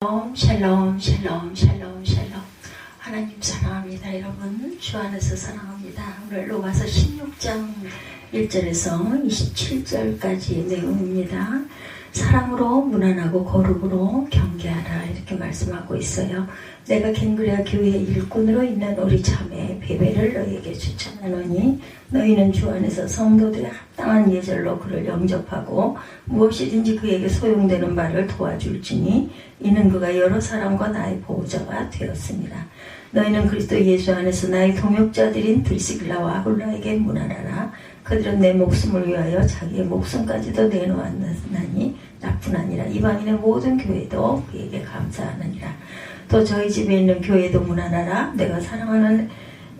샬롬 샬롬 샬롬 샬롬. 하나님 사랑합니다. 여러분 주 안에서 사랑합니다. 오늘 로마서 16장 1절에서 27절까지의 내용입니다. 사랑으로 무난하고 거룩으로 경계하라 이렇게 말씀하고 있어요. 내가 갱그레아 교회의 일꾼으로 있는 우리 자매 베베를 너희에게 추천하노니 너희는 주 안에서 성도들의 합당한 예절로 그를 영접하고 무엇이든지 그에게 소용되는 바를 도와줄지니 이는 그가 여러 사람과 나의 보호자가 되었습니다. 너희는 그리스도 예수 안에서 나의 동역자들인 드리스길라와 아굴라에게 문안하라. 그들은 내 목숨을 위하여 자기의 목숨까지도 내놓았나니 나뿐 아니라 이방인의 모든 교회도 그에게 감사하느니라. 또 저희 집에 있는 교회도 문안하라. 내가 사랑하는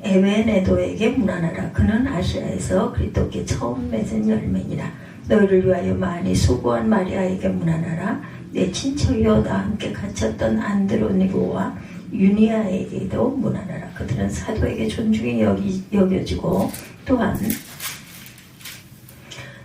에베네도에게 문안하라. 그는 아시아에서 그리스도께 처음 맺은 열매니라. 너희를 위하여 많이 수고한 마리아에게 문안하라. 내 친척이요 나와 함께 갇혔던 안드로니고와 유니아에게도 문안하라. 그들은 사도에게 존중이 여겨지고 또한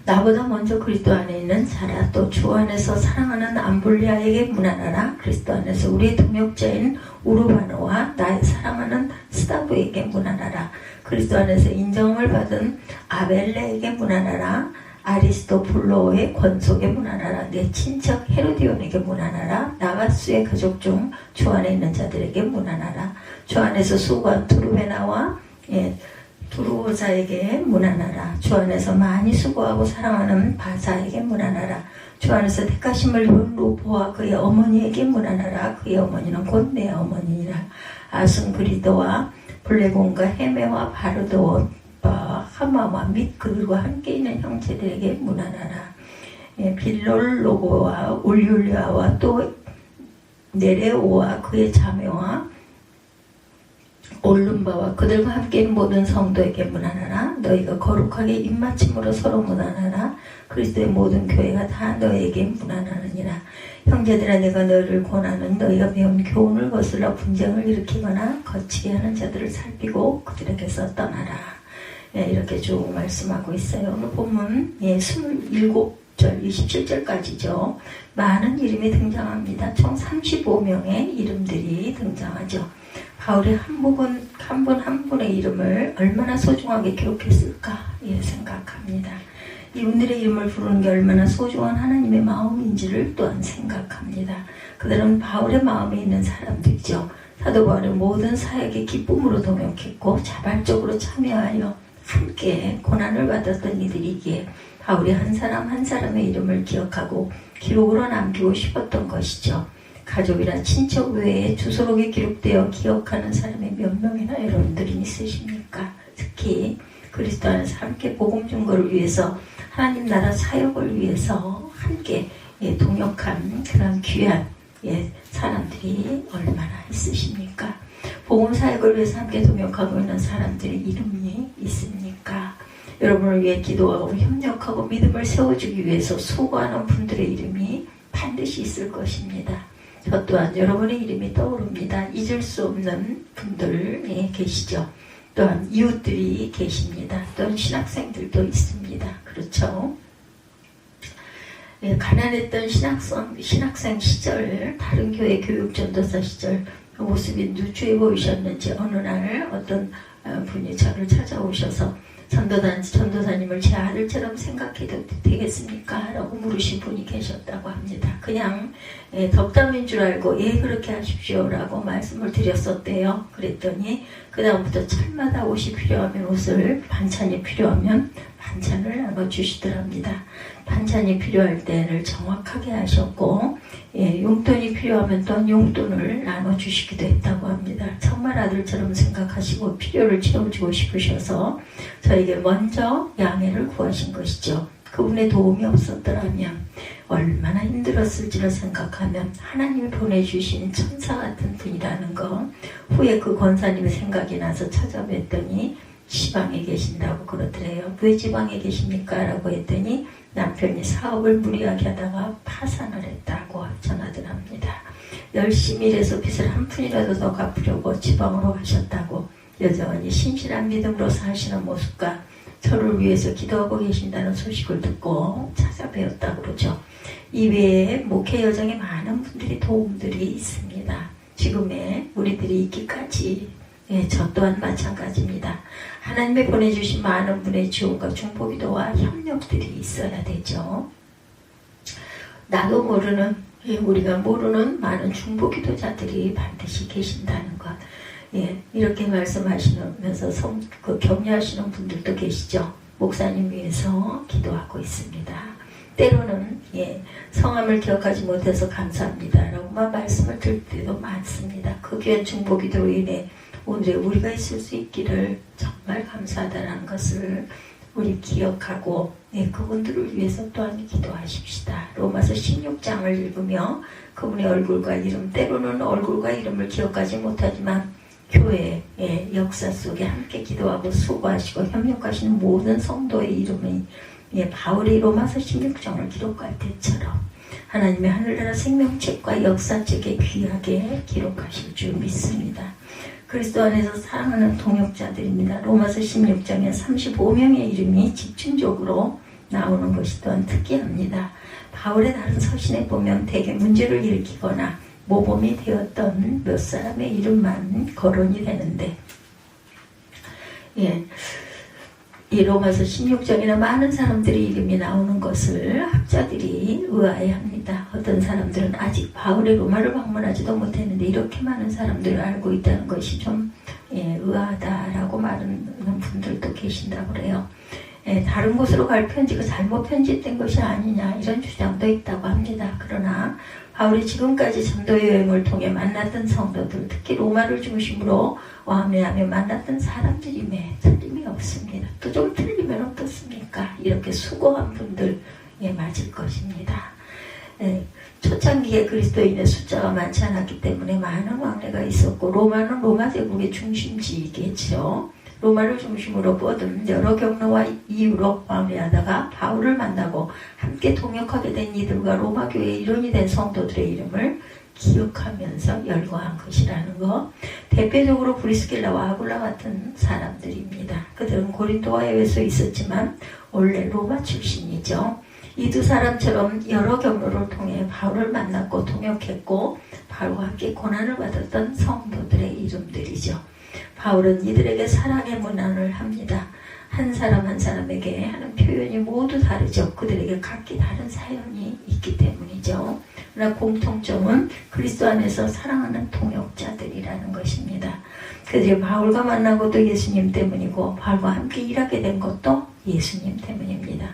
나보다 먼저 그리스도 안에 있는 자라. 또 주 안에서 사랑하는 암블리아에게 문안하라. 그리스도 안에서 우리의 동역자인 우르바노와 나의 사랑하는 스다브에게 문안하라. 그리스도 안에서 인정을 받은 아벨레에게 문안하라. 아리스토블로의 권속에 문안하라. 내 친척 헤로디온에게 문안하라. 나가수의 가족 중 주 안에 있는 자들에게 문안하라. 주 안에서 수고한 투르베나와 두루오사에게 문안하라. 주 안에서 많이 수고하고 사랑하는 바사에게 문안하라. 주 안에서 택하심을 입은 루포와 그의 어머니에게 문안하라. 그의 어머니는 곧 내 어머니니라. 아순그리도와 블레곤과 헤메와 바르도와 하마와 및 그들과 함께 있는 형제들에게 문안하라. 빌롤로고와 울률리아와 또 네레오와 그의 자매와 올룸바와 그들과 함께 있는 모든 성도에게 문안하라. 너희가 거룩하게 입맞춤으로 서로 문안하라. 그리스도의 모든 교회가 다 너희에게 문안하느니라. 형제들아 내가 너희를 권하는 너희가 배운 교훈을 거슬러 분쟁을 일으키거나 거치게 하는 자들을 살피고 그들에게서 떠나라. 이렇게 쭉 말씀하고 있어요. 오늘 본문 27절 27절까지죠. 많은 이름이 등장합니다. 총 35명의 이름들이 등장하죠. 바울이 한 분 한 분의 이름을 얼마나 소중하게 기록했을까 생각합니다. 이분들의 이름을 부르는 게 얼마나 소중한 하나님의 마음인지를 또한 생각합니다. 그들은 바울의 마음에 있는 사람들이죠. 사도 바울은 모든 사역에 기쁨으로 동역했고 자발적으로 참여하여 함께 고난을 받았던 이들이기에 바울이 한 사람 한 사람의 이름을 기억하고 기록으로 남기고 싶었던 것이죠. 가족이나 친척 외에 주소록에 기록되어 기억하는 사람이 몇 명이나 여러분들이 있으십니까? 특히 그리스도 안에서 함께 복음 증거를 위해서 하나님 나라 사역을 위해서 함께 동역한 그런 귀한 사람들이 얼마나 있으십니까? 복음 사역을 위해서 함께 동역하고 있는 사람들의 이름이 있습니까? 여러분을 위해 기도하고 협력하고 믿음을 세워주기 위해서 수고하는 분들의 이름이 반드시 있을 것입니다. 저 또한 여러분의 이름이 떠오릅니다. 잊을 수 없는 분들 계시죠. 또한 이웃들이 계십니다. 또한 신학생들도 있습니다. 그렇죠. 가난했던 신학생 시절, 다른 교회 교육전도사 시절 모습이 누추해 보이셨는지 어느 날 어떤 분이 저를 찾아오셔서 전도사님을 제 아들처럼 생각해도 되겠습니까? 라고 물으신 분이 계셨다고 합니다. 그냥 덕담인 줄 알고 그렇게 하십시오 라고 말씀을 드렸었대요. 그랬더니 그 다음부터 철마다 옷이 필요하면 옷을, 반찬이 필요하면 반찬을 나눠주시더랍니다. 반찬이 필요할 때를 정확하게 하셨고 용돈이 필요하면 또한 용돈을 나눠주시기도 했다고 합니다. 정말 아들처럼 생각하시고 필요를 채워주고 싶으셔서 저에게 먼저 양해를 구하신 것이죠. 그분의 도움이 없었더라면 얼마나 힘들었을지를 생각하면 하나님이 보내주신 천사 같은 분이라는 거, 후에 그 권사님의 생각이 나서 찾아뵀더니 지방에 계신다고 그러더래요. 왜 지방에 계십니까? 라고 했더니 남편이 사업을 무리하게 하다가 파산을 했다고 전하더랍니다. 열심히 일해서 빚을 한 푼이라도 더 갚으려고 지방으로 가셨다고, 여전히 신실한 믿음으로 사시는 모습과 저를 위해서 기도하고 계신다는 소식을 듣고 찾아뵈었다고 그러죠. 이 외에 목회 여정에 많은 분들이 도움들이 있습니다. 지금의 우리들이 있기까지 저 또한 마찬가지입니다. 하나님의 보내주신 많은 분의 지원과 중보기도와 협력들이 있어야 되죠. 나도 모르는 우리가 모르는 많은 중보기도자들이 반드시 계신다는 것. 이렇게 말씀하시면서 격려하시는 분들도 계시죠. 목사님 위해서 기도하고 있습니다. 때로는 성함을 기억하지 못해서 감사합니다 라고만 말씀을 드릴 때도 많습니다. 그 귀한 중보기도로 인해 오늘에 우리가 있을 수 있기를 정말 감사하다는 것을 우리 기억하고 그분들을 위해서 또한 기도하십시다. 로마서 16장을 읽으며 그분의 얼굴과 이름, 때로는 얼굴과 이름을 기억하지 못하지만 교회의 역사 속에 함께 기도하고 수고하시고 협력하시는 모든 성도의 이름이 바울이 로마서 16장을 기록할 때처럼 하나님의 하늘나라 생명책과 역사책에 귀하게 기록하실 줄 믿습니다. 그리스도 안에서 사랑하는 동역자들입니다. 로마서 16장에 35명의 이름이 집중적으로 나오는 것이 또한 특이합니다. 바울의 다른 서신에 보면 대개 문제를 일으키거나 모범이 되었던 몇 사람의 이름만 거론이 되는데 이 로마서 16장에는 많은 사람들의 이름이 나오는 것을 학자들이 의아해합니다. 어떤 사람들은 아직 바울의 로마를 방문하지도 못했는데 이렇게 많은 사람들을 알고 있다는 것이 좀 의아하다라고 말하는 분들도 계신다고 그래요. 다른 곳으로 갈 편지가 잘못 편집된 것이 아니냐 이런 주장도 있다고 합니다. 그러나 바울이 지금까지 전도 여행을 통해 만났던 성도들, 특히 로마를 중심으로 왕래하며 만났던 사람들임에 틀림이 없습니다. 또 좀 틀리면 어떻습니까? 이렇게 수고한 분들 맞을 것입니다. 초창기에 그리스도인의 숫자가 많지 않았기 때문에 많은 왕래가 있었고 로마는 로마 제국의 중심지이겠죠. 로마를 중심으로 뻗은 여러 경로와 이유로 왕래하다가 바울을 만나고 함께 동역하게 된 이들과 로마 교회의 일원이 된 성도들의 이름을 기억하면서 열거한 것이라는 것. 대표적으로 브리스길라와 아굴라 같은 사람들입니다. 그들은 고린도와 에베소에 있었지만 원래 로마 출신이죠. 이 두 사람처럼 여러 경로를 통해 바울을 만났고 동역했고 바울과 함께 고난을 받았던 성도들의 이름들이죠. 바울은 이들에게 사랑의 문안을 합니다. 한 사람 한 사람에게 하는 표현이 모두 다르죠. 그들에게 각기 다른 사연이 있기 때문이죠. 그러나 공통점은 그리스도 안에서 사랑하는 동역자들이라는 것입니다. 그들이 바울과 만난 것도 예수님 때문이고 바울과 함께 일하게 된 것도 예수님 때문입니다.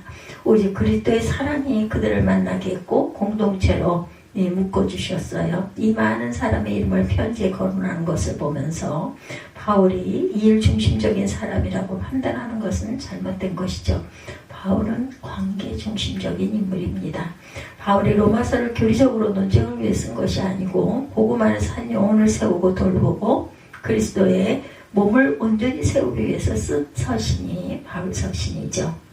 오직 그리스도의 사랑이 그들을 만나게 했고 공동체로 묶어주셨어요. 이 많은 사람의 이름을 편지에 거론하는 것을 보면서 바울이 일 중심적인 사람이라고 판단하는 것은 잘못된 것이죠. 바울은 관계 중심적인 인물입니다. 바울이 로마서를 교리적으로 논쟁을 위해 쓴 것이 아니고 복음 안에서 한 영혼을 세우고 돌보고 그리스도의 몸을 온전히 세우기 위해서 쓴 서신이 바울 서신이죠.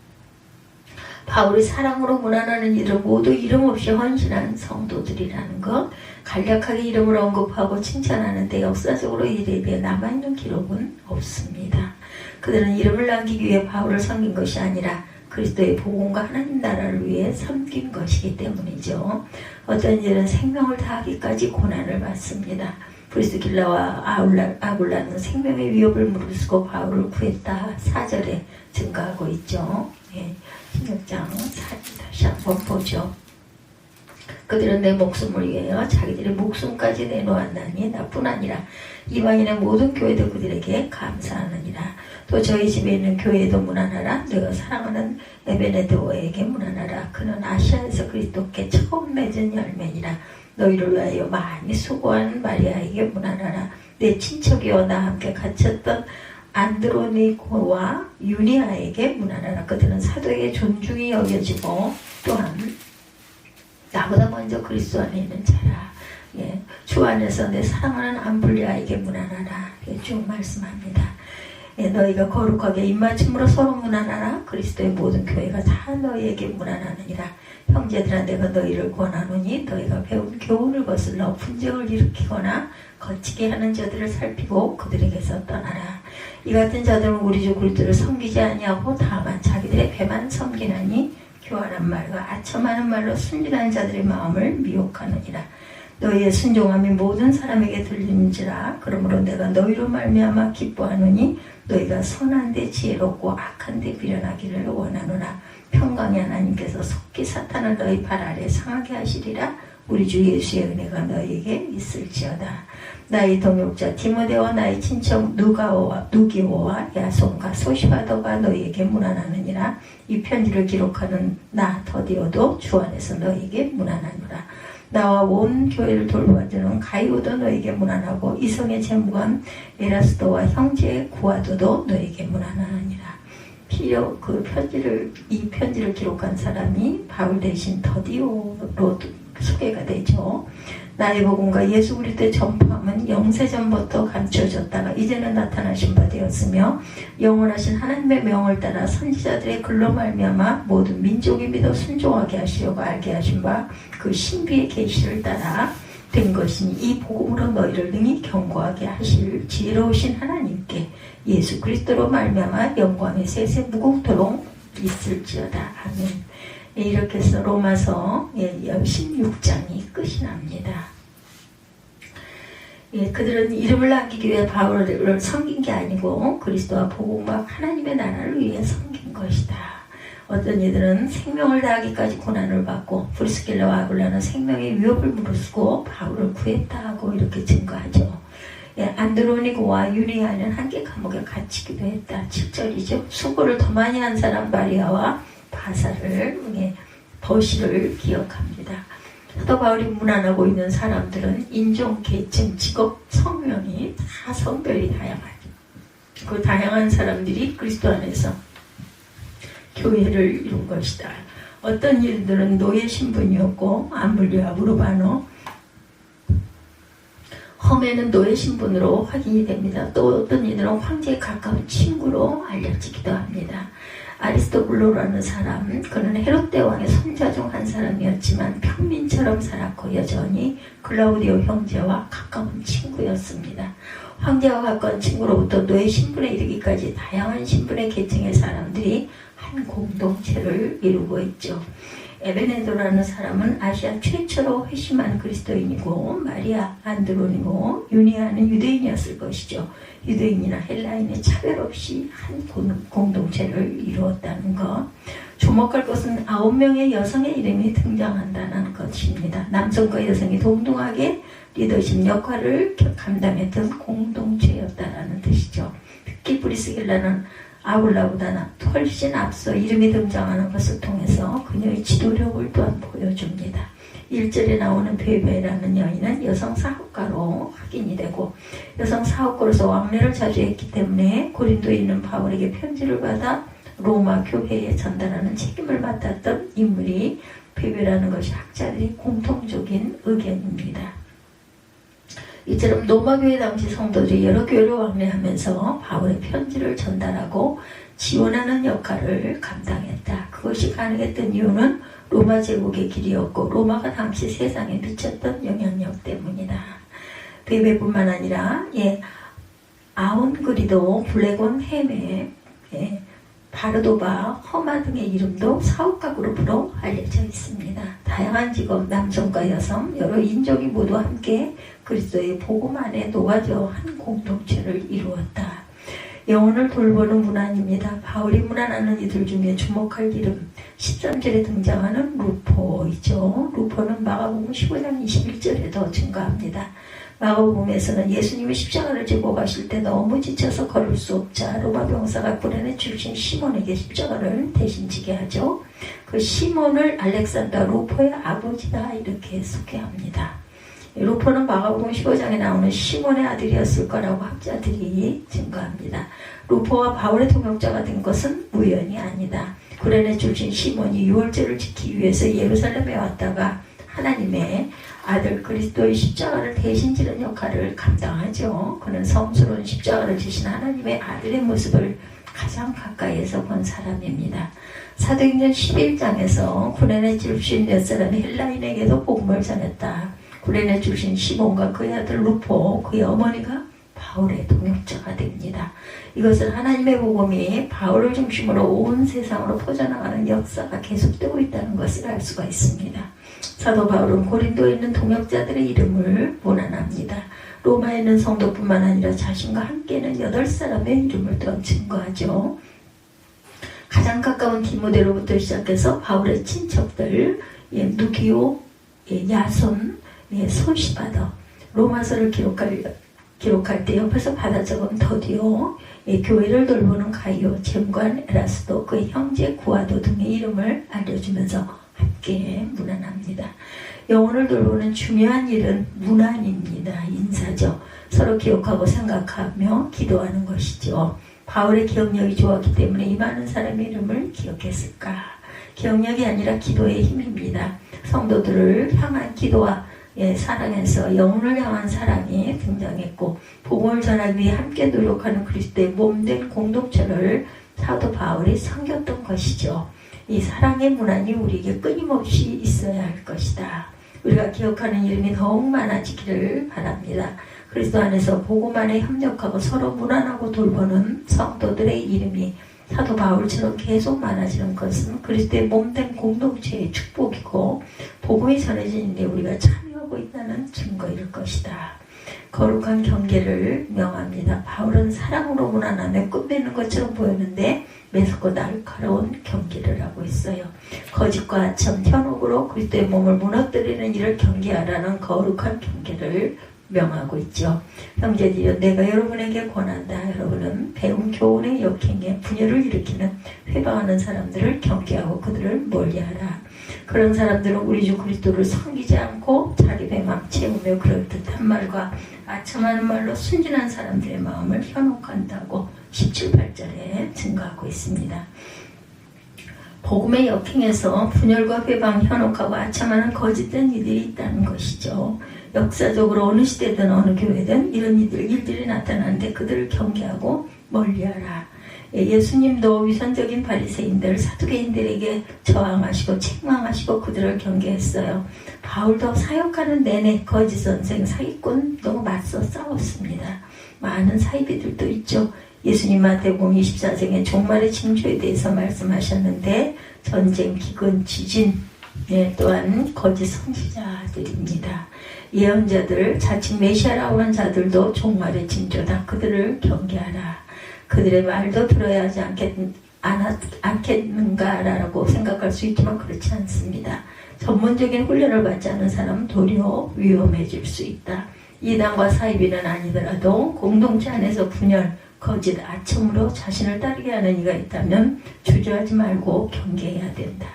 바울이 사랑으로 문안하는 이들 모두 이름 없이 헌신한 성도들이라는 것, 간략하게 이름을 언급하고 칭찬하는데 역사적으로 이에 대해 남아있는 기록은 없습니다. 그들은 이름을 남기기 위해 바울을 섬긴 것이 아니라 그리스도의 복음과 하나님 나라를 위해 섬긴 것이기 때문이죠. 어떤 이들은 생명을 다하기까지 고난을 받습니다. 브리스길라와 아굴라는 생명의 위협을 무릅쓰고 바울을 구했다 4절에 증가하고 있죠. 16장 4절 다시 한번 보죠. 그들은 내 목숨을 위하여 자기들의 목숨까지 내놓았나니 나뿐 아니라 이방인의 모든 교회도 그들에게 감사하느니라. 또 저희 집에 있는 교회에도 문안하라. 내가 사랑하는 에베네도에게 문안하라. 그는 아시아에서 그리스도께 처음 맺은 열매니라. 너희를 위하여 많이 수고한 마리아에게 문안하라. 내 친척이여 나 함께 갇혔던 안드로니코와 유니아에게 문안하라. 그들은 사도에게 존중이 여겨지고 또한 나보다 먼저 그리스도 안에 있는 자라. 주 안에서 내 사랑하는 암블리아에게 문안하라. 쭉 말씀합니다. 너희가 거룩하게 입맞춤으로 서로 문안하라. 그리스도의 모든 교회가 다 너희에게 문안하느니라. 형제들아 내가 너희를 권하노니 너희가 배운 교훈을 거슬러 분쟁을 일으키거나 거치게 하는 자들을 살피고 그들에게서 떠나라. 이 같은 자들은 우리 주 그리스도를 섬기지 아니하고 다만 자기들의 배만 섬기나니 교활한 말과 아첨하는 말로 순진한 자들의 마음을 미혹하느니라. 너희의 순종함이 모든 사람에게 들리는지라. 그러므로 내가 너희로 말미암아 기뻐하노니 너희가 선한데 지혜롭고 악한데 비련하기를 원하노라. 평강의 하나님께서 속히 사탄을 너희 발 아래 상하게 하시리라. 우리 주 예수의 은혜가 너희에게 있을지어다. 나의 동역자 디모데와 나의 친척 누기오와 야손과 소시바더가 너희에게 문안하느니라. 이 편지를 기록하는 나 더디오도 주 안에서 너희에게 문안하노라. 나와 온 교회를 돌보아주는 가이오도 너에게 문안하고 이성의 재무관 에라스도와 형제 구아도도 너에게 문안하느니라. 이 편지를 기록한 사람이 바울 대신 더디오로 소개가 되죠. 나의 복음과 예수 그리스도의 전파함은 영세전부터 감추어졌다가 이제는 나타나신 바 되었으며 영원하신 하나님의 명을 따라 선지자들의 글로 말미암아 모든 민족이 믿어 순종하게 하시려고 알게 하신 바 그 신비의 계시를 따라 된 것이니 이 복음으로 너희를 능히 견고하게 하실 지혜로우신 하나님께 예수 그리스도로 말미암아 영광의 세세 무궁토록 있을지어다. 아멘. 이렇게 해서 로마서 16장이 끝이 납니다. 그들은 이름을 남기기 위해 바울을 섬긴 게 아니고 그리스도와 복음과 하나님의 나라를 위해 섬긴 것이다. 어떤 이들은 생명을 다하기까지 고난을 받고 브리스길라와 아굴라는 생명의 위협을 무릅쓰고 바울을 구했다 하고 이렇게 증거하죠. 안드로니고와 유리아는 한계 감옥에 갇히기도 했다. 7절이죠. 수고를 더 많이 한 사람 마리아와 바사를 버시를 기억합니다. 사도 바울이 문안하고 있는 사람들은 인종, 계층, 직업, 성명이 다 성별이 다양하죠. 그 다양한 사람들이 그리스도 안에서 교회를 이룬 것이다. 어떤 이들은 노예 신분이었고 암블리와 무르바노 험에는 노예 신분으로 확인이 됩니다. 또 어떤 이들은 황제에 가까운 친구로 알려지기도 합니다. 아리스토블로라는 사람, 그는 헤롯 대왕의 손자 중 한 사람이었지만 평민처럼 살았고 여전히 클라우디오 형제와 가까운 친구였습니다. 황제와 가까운 친구로부터 노예 신분에 이르기까지 다양한 신분의 계층의 사람들이 한 공동체를 이루고 있죠. 에베네도라는 사람은 아시아 최초로 회심한 그리스도인이고 마리아 안드로니고 유니아는 유대인이었을 것이죠. 유대인이나 헬라인의 차별 없이 한 공동체를 이루었다는 것. 주목할 것은 9명의 여성의 이름이 등장한다는 것입니다. 남성과 여성이 동등하게 리더십 역할을 감당했던 공동체였다는 뜻이죠. 특히 브리스길라는 아굴라보다 훨씬 앞서 이름이 등장하는 것을 통해서 그녀의 지도력을 또한 보여줍니다. 1절에 나오는 베베라는 여인은 여성 사업가로 확인이 되고 여성 사업가로서 왕래를 자주 했기 때문에 고린도에 있는 바울에게 편지를 받아 로마 교회에 전달하는 책임을 맡았던 인물이 베베라는 것이 학자들의 공통적인 의견입니다. 이처럼 로마교회 당시 성도들이 여러 교회를 왕래하면서 바울의 편지를 전달하고 지원하는 역할을 감당했다. 그것이 가능했던 이유는 로마 제국의 길이었고 로마가 당시 세상에 미쳤던 영향력 때문이다. 베베뿐만 아니라 아온그리도, 블레곤, 헤메, 바르도바, 허마 등의 이름도 사업가 그룹으로 알려져 있습니다. 다양한 직업, 남성과 여성, 여러 인종이 모두 함께 그리스도의 복음 안에 녹아져 한 공동체를 이루었다. 영혼을 돌보는 문안입니다. 바울이 문안하는 이들 중에 주목할 이름 13절에 등장하는 루포이죠. 루포는 마가복음 15장 21절에도 증가합니다. 마가복음에서는 예수님이 십자가를 지고 가실 때 너무 지쳐서 걸을 수 없자 로마 병사가 구레네 출신 시몬에게 십자가를 대신 지게 하죠. 그 시몬을 알렉산더 루포의 아버지다 이렇게 소개합니다. 루포는 마가복음 15장에 나오는 시몬의 아들이었을 거라고 학자들이 증거합니다. 루포와 바울의 동역자가 된 것은 우연이 아니다. 구레네 출신 시몬이 유월절을 지키기 위해서 예루살렘에 왔다가 하나님의 아들 그리스도의 십자가를 대신 지는 역할을 감당하죠. 그는 성스러운 십자가를 지신 하나님의 아들의 모습을 가장 가까이에서 본 사람입니다. 사도행전 11장에서 구레네 출신 몇 사람이 헬라인에게도 복음을 전했다. 구레네 출신 시몬과 그의 아들 루포, 그의 어머니가 바울의 동역자가 됩니다. 이것은 하나님의 복음이 바울을 중심으로 온 세상으로 퍼져나가는 역사가 계속되고 있다는 것을 알 수가 있습니다. 사도 바울은 고린도에 있는 동역자들의 이름을 문안합니다. 로마에 있는 성도뿐만 아니라 자신과 함께는 8사람의 이름을 또한 증거하죠. 가장 가까운 디모데로부터 시작해서 바울의 친척들, 누기오, 야손, 소시바더, 로마서를 기록할 때 옆에서 받아 적은 더디오, 교회를 돌보는 가이오, 잼관, 에라스도, 그의 형제 구아도 등의 이름을 알려주면서 함께 문안합니다. 영혼을 돌보는 중요한 일은 문안입니다. 인사죠. 서로 기억하고 생각하며 기도하는 것이죠. 바울의 기억력이 좋았기 때문에 이 많은 사람의 이름을 기억했을까? 기억력이 아니라 기도의 힘입니다. 성도들을 향한 기도와 사랑에서 영혼을 향한 사랑이 등장했고, 복음을 전하기 위해 함께 노력하는 그리스도의 몸된 공동체를 사도 바울이 섬겼던 것이죠. 이 사랑의 문안이 우리에게 끊임없이 있어야 할 것이다. 우리가 기억하는 이름이 더욱 많아지기를 바랍니다. 그리스도 안에서 복음 안에 협력하고 서로 문안하고 돌보는 성도들의 이름이 사도 바울처럼 계속 많아지는 것은 그리스도의 몸된 공동체의 축복이고, 복음이 전해지는 데 우리가 참여하고 있다는 증거일 것이다. 거룩한 경계를 명합니다. 바울은 사랑으로 문안하며 끝맺는 것처럼 보였는데 매섭고 날카로운 경계를 하고 있어요. 거짓과 아첨, 현혹으로 그리스도의 몸을 무너뜨리는 일을 경계하라는 거룩한 경계를 명하고 있죠. 형제들이여, 내가 여러분에게 권한다. 여러분은 배운 교훈의 역행에 분열을 일으키는 회방하는 사람들을 경계하고 그들을 멀리하라. 그런 사람들은 우리 주 그리스도를 섬기지 않고 자기 배만 채우며 그럴듯한 말과 아첨하는 말로 순진한 사람들의 마음을 현혹한다고 17, 8절에 증거하고 있습니다. 복음의 역행에서 분열과 회방, 현혹하고 아첨하는 거짓된 이들이 있다는 것이죠. 역사적으로 어느 시대든 어느 교회든 이런 일들이 나타나는데 그들을 경계하고 멀리하라. 예수님도 위선적인 바리새인들, 사두개인들에게 저항하시고 책망하시고 그들을 경계했어요. 바울도 사역하는 내내 거짓 선생, 사기꾼 너무 맞서 싸웠습니다. 많은 사이비들도 있죠. 예수님 마태복음 24장의 종말의 징조에 대해서 말씀하셨는데 전쟁, 기근, 지진, 또한 거짓 선지자들입니다. 예언자들, 자칭 메시아라고 하는 자들도 종말의 징조다. 그들을 경계하라. 그들의 말도 들어야 하지 않겠는가라고 생각할 수 있지만 그렇지 않습니다. 전문적인 훈련을 받지 않은 사람은 도리어 위험해질 수 있다. 이단과 사이비는 아니더라도 공동체 안에서 분열, 거짓, 아첨으로 자신을 따르게 하는 이가 있다면 주저하지 말고 경계해야 된다.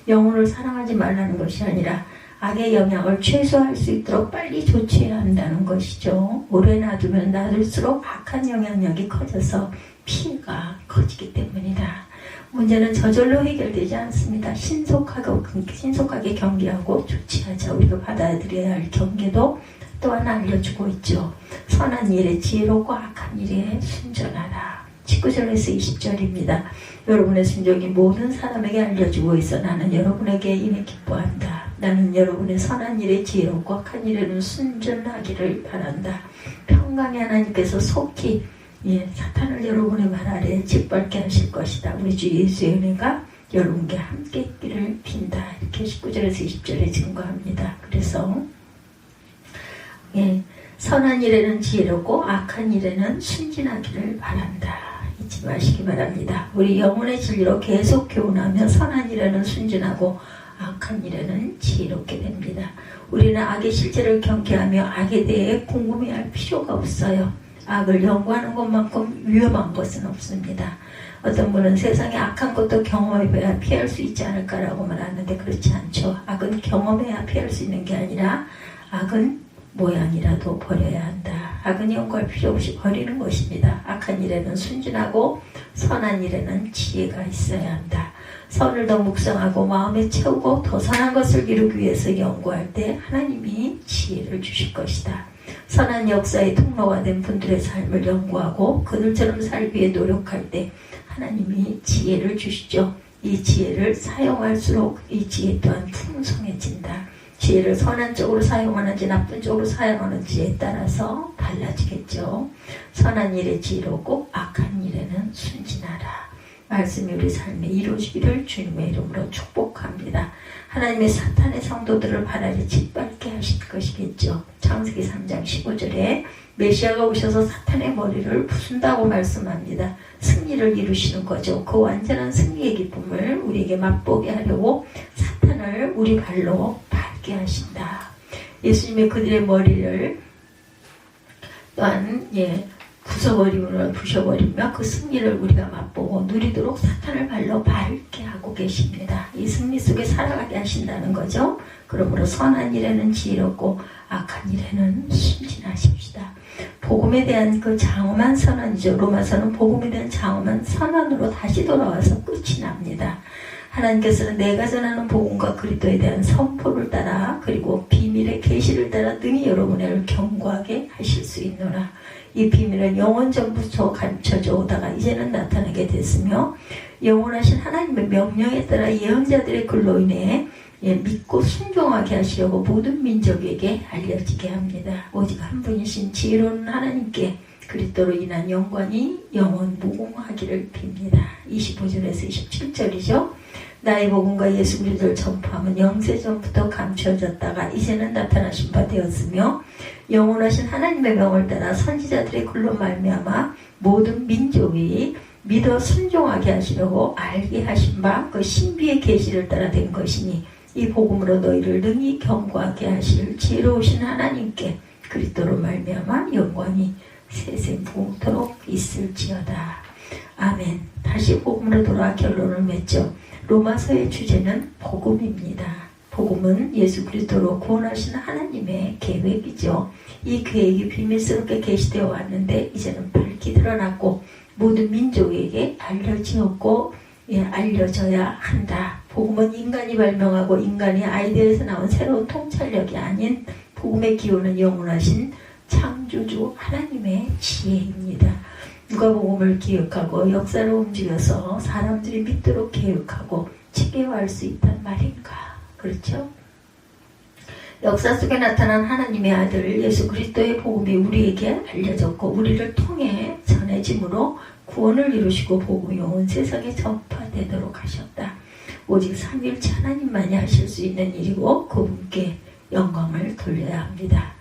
영혼을 사랑하지 말라는 것이 아니라 악의 영향을 최소화할 수 있도록 빨리 조치해야 한다는 것이죠. 오래 놔두면 놔둘수록 악한 영향력이 커져서 피해가 커지기 때문이다. 문제는 저절로 해결되지 않습니다. 신속하게 경계하고 조치하자. 우리가 받아들여야 할 경계도 또한 알려주고 있죠. 선한 일에 지혜롭고 악한 일에 순전하라. 19절에서 20절입니다. 여러분의 순종이 모든 사람에게 알려지고 있어 나는 여러분에게 이미 기뻐한다. 나는 여러분의 선한 일에 지혜롭고 악한 일에는 순전하기를 바란다. 평강의 하나님께서 속히 사탄을 여러분의 말 아래에 짓밟게 하실 것이다. 우리 주 예수의 은혜가 여러분께 함께 있기를 빈다. 이렇게 19절에서 20절에 증거합니다. 그래서 선한 일에는 지혜롭고 악한 일에는 순진하기를 바란다. 잊지 마시기 바랍니다. 우리 영혼의 진리로 계속 교훈하며 선한 일에는 순진하고 악한 일에는 지혜롭게 됩니다. 우리는 악의 실체를 경계하며 악에 대해 궁금해할 필요가 없어요. 악을 연구하는 것만큼 위험한 것은 없습니다. 어떤 분은 세상에 악한 것도 경험해봐야 피할 수 있지 않을까라고 말하는데 그렇지 않죠. 악은 경험해야 피할 수 있는 게 아니라 악은 모양이라도 버려야 한다. 악은 연구할 필요 없이 버리는 것입니다. 악한 일에는 순진하고 선한 일에는 지혜가 있어야 한다. 선을 더 묵상하고 마음에 채우고 더 선한 것을 이루기 위해서 연구할 때 하나님이 지혜를 주실 것이다. 선한 역사의 통로가 된 분들의 삶을 연구하고 그들처럼 살기 위해 노력할 때 하나님이 지혜를 주시죠. 이 지혜를 사용할수록 이 지혜 또한 풍성해진다. 지혜를 선한 쪽으로 사용하는지 나쁜 쪽으로 사용하는지에 따라서 달라지겠죠. 선한 일에 지혜롭고 악한 일에는 순진하라. 말씀이 우리 삶에 이루어지기를 주님의 이름으로 축복합니다. 하나님의 사탄의 성도들을 발아리 짓밟게 하실 것이겠죠. 창세기 3장 15절에 메시아가 오셔서 사탄의 머리를 부순다고 말씀합니다. 승리를 이루시는 거죠. 그 완전한 승리의 기쁨을 우리에게 맛보게 하려고 사탄을 우리 발로 밟게 하신다. 예수님의 그들의 머리를 또한 부셔버리며 그 승리를 우리가 맛보고 누리도록 사탄을 발로 밟게 하고 계십니다. 이 승리 속에 살아가게 하신다는 거죠. 그러므로 선한 일에는 지혜롭고 악한 일에는 순진하십시다. 복음에 대한 그 장엄한 선언이죠. 로마서는 복음에 대한 장엄한 선언으로 다시 돌아와서 끝이 납니다. 하나님께서는 내가 전하는 복음과 그리스도에 대한 선포를 따라 그리고 비밀의 계시를 따라 능히 여러분을 견고하게 하실 수 있노라. 이 비밀은 영원 전부터 감춰져 오다가 이제는 나타나게 됐으며 영원하신 하나님의 명령에 따라 예언자들의 글로 인해 믿고 순종하게 하시려고 모든 민족에게 알려지게 합니다. 오직 한 분이신 지혜로운 하나님께 그리스도로 인한 영광이 영원 무궁하기를 빕니다. 25절에서 27절이죠. 나의 복음과 예수 그리스도를 전파함은 영세전부터 감추어졌다가 이제는 나타나신 바 되었으며 영원하신 하나님의 명을 따라 선지자들의 글로 말미암아 모든 민족이 믿어 순종하게 하시려고 알게 하신 바 그 신비의 계시를 따라 된 것이니 이 복음으로 너희를 능히 견고하게 하실 지혜로우신 하나님께 그리스도로 말미암아 영광이 세세 무궁토록 있을지어다. 아멘. 다시 복음으로 돌아와 결론을 맺죠. 로마서의 주제는 복음입니다. 복음은 예수 그리스도로 구원하시는 하나님의 계획이죠. 이 계획이 비밀스럽게 계시되어 왔는데 이제는 밝히 드러났고 모든 민족에게 알려져야 한다. 복음은 인간이 발명하고 인간이 아이디어에서 나온 새로운 통찰력이 아닌 복음의 기호는 영원하신 창조주 하나님의 지혜입니다. 누가 복음을 기억하고 역사를 움직여서 사람들이 믿도록 계획하고 체계화할 수 있단 말인가? 그렇죠? 역사 속에 나타난 하나님의 아들 예수 그리스도의 복음이 우리에게 알려졌고 우리를 통해 전해짐으로 구원을 이루시고 복음이 온 세상에 전파되도록 하셨다. 오직 삼위일체 하나님만이 하실 수 있는 일이고 그분께 영광을 돌려야 합니다.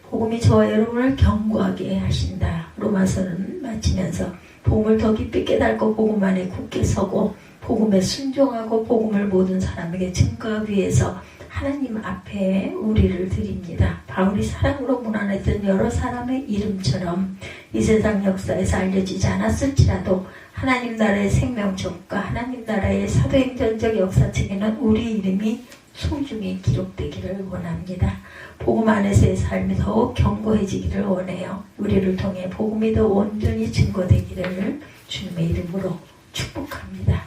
복음이 저와 여러분을 견고하게 하신다. 로마서는 마치면서 복음을 더 깊이 깨닫고 복음 안에 굳게 서고 복음에 순종하고 복음을 모든 사람에게 증거하기 위해서 하나님 앞에 우리를 드립니다. 바울이 사랑으로 문안했던 여러 사람의 이름처럼 이 세상 역사에서 알려지지 않았을지라도 하나님 나라의 생명책과 하나님 나라의 사도행전적 역사책에는 우리 이름이 소중히 기록되기를 원합니다. 복음 안에서의 삶이 더욱 견고해지기를 원해요. 우리를 통해 복음이 더 온전히 증거되기를 주님의 이름으로 축복합니다.